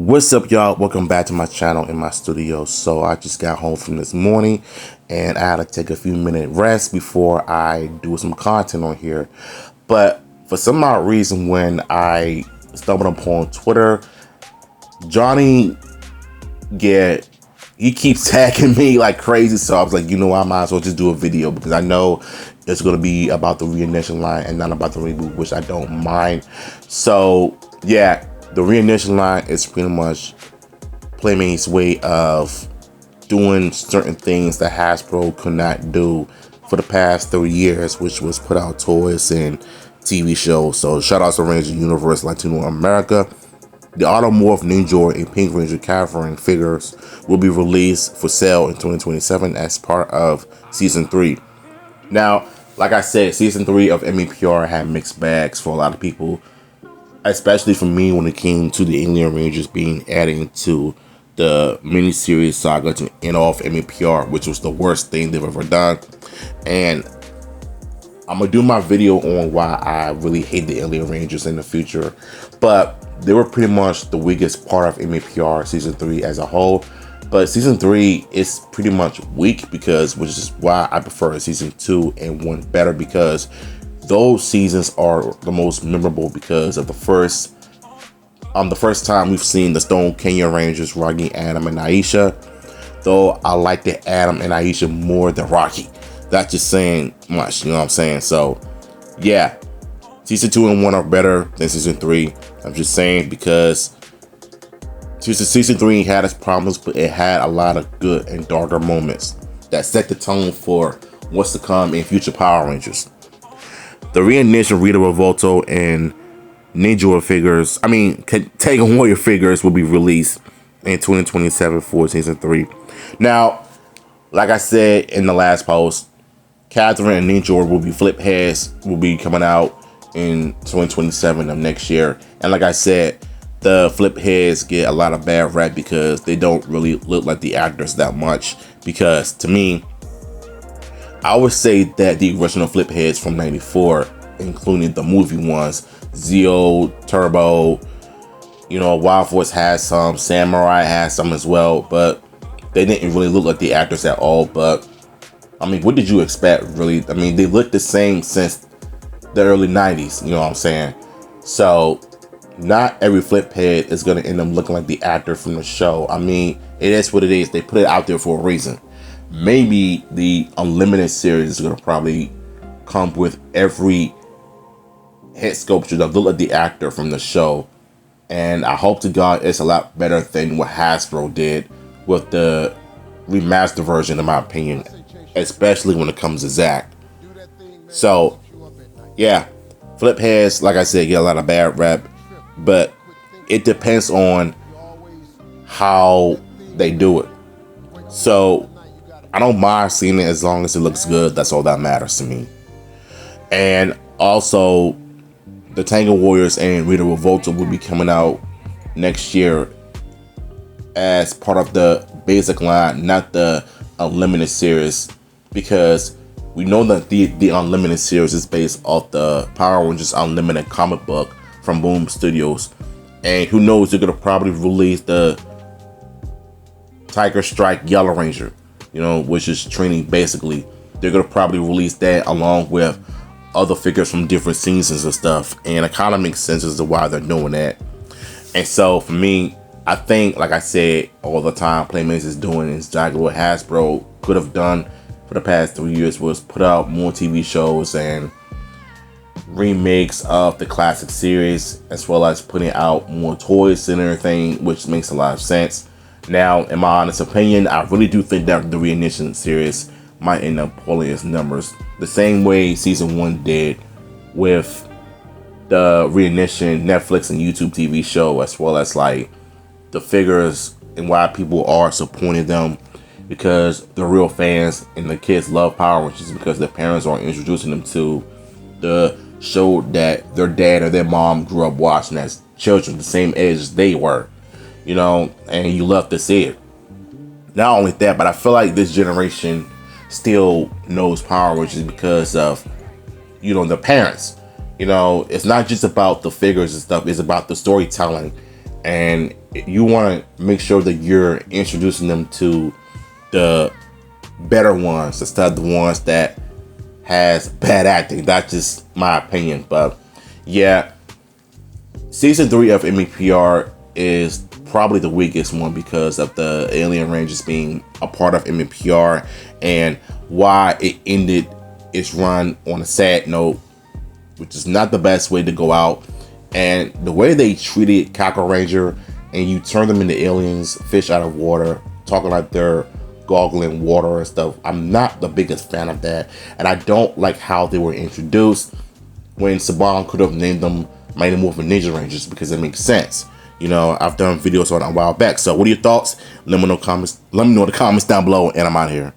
What's up, y'all? Welcome back to my channel in my studio. So I just got home from this morning and I had to take a few minute rest before I do some content on here. But for some odd reason, when I stumbled upon Twitter, Johnny he keeps tagging me like crazy. So I was like, I might as well just do a video because I know it's going to be about the reignition line and not about the reboot, which I don't mind. So yeah, the reignition line is pretty much Playmate's way of doing certain things that Hasbro could not do for the past 30 years, which was put out toys and TV shows. So shout out to Ranger Universe Latino America. The Automorph Ninja and Pink Ranger Cavern figures will be released for sale in 2027 as part of Season 3. Now, like I said, Season 3 of MEPR had mixed bags for a lot of people, especially for me when it came to the Alien Rangers being added to the miniseries saga to end off MEPR, which was the worst thing they've ever done. And I'm gonna do my video on why I really hate the Alien Rangers in the future, but they were pretty much the weakest part of MEPR Season 3 as a whole. But Season 3 is pretty much weak which is why I prefer Season 2 and 1 better, because those seasons are the most memorable because of the first time we've seen the Stone Canyon Rangers, Rocky, Adam, and Aisha. Though I like the Adam and Aisha more than Rocky. That's just saying much, you know what I'm saying? So yeah, Season 2 and 1 are better than Season 3. I'm just saying because Season 3 had its problems, but it had a lot of good and darker moments that set the tone for what's to come in future Power Rangers. The reignition Rito Revolto and Tango Warrior figures will be released in 2027 for Season 3. Now, like I said in the last post, Catherine and Ninja will be flip heads, will be coming out in 2027 of next year. And like I said, the flip heads get a lot of bad rap because they don't really look like the actors that much. Because to me, I would say that the original flip heads from '94, including the movie ones, Zeo, Turbo, Wild Force has some, Samurai has some as well, but they didn't really look like the actors at all. But I mean, what did you expect, really? I mean, they look the same since the early 90s, you know what I'm saying? So not every flip head is going to end up looking like the actor from the show. I mean, it is what it is. They put it out there for a reason. Maybe the Unlimited series is going to probably come with every head sculpture that look like the actor from the show. And I hope to God it's a lot better than what Hasbro did with the remastered version, in my opinion, especially when it comes to Zack. So yeah, flip heads, like I said, get a lot of bad rap, but it depends on how they do it. So I don't mind seeing it as long as it looks good. That's all that matters to me. And also, the Tango Warriors and Rito Revolto will be coming out next year as part of the basic line, not the Unlimited series, because we know that the Unlimited series is based off the Power Rangers Unlimited comic book from Boom Studios. And who knows, they're going to probably release the Tiger Strike Yellow Ranger, which is training basically. They're going to probably release that along with other figures from different seasons and stuff. And it kind of makes sense as to why they're doing that. And so for me, I think, like I said all the time, Playmates is doing exactly what Hasbro could have done for the past 3 years, was put out more TV shows and remakes of the classic series, as well as putting out more toys and everything, which makes a lot of sense. Now, in my honest opinion, I really do think that the Reignition series might end up pulling its numbers the same way Season 1 did with the Reignition Netflix and YouTube TV show, as well as like the figures and why people are supporting them, because the real fans and the kids love Power Rangers because their parents are introducing them to the show that their dad or their mom grew up watching as children, the same age as they were, and you love to see it. Not only that, but I feel like this generation still knows Power Rangers because of, the parents. It's not just about the figures and stuff, it's about the storytelling. And you want to make sure that you're introducing them to the better ones instead of the ones that has bad acting. That's just my opinion. But yeah, season 3 of MEPR is probably the weakest one because of the Alien Rangers being a part of MEPR and why it ended its run on a sad note, which is not the best way to go out. And the way they treated Kaku Ranger, and you turn them into aliens, fish out of water, talking like they're goggling water and stuff. I'm not the biggest fan of that, and I don't like how they were introduced when Saban could have named them Mighty Morphin Ninja Rangers, because it makes sense. You know, I've done videos on it a while back. So what are your thoughts? Let me know in the comments down below, and I'm out of here.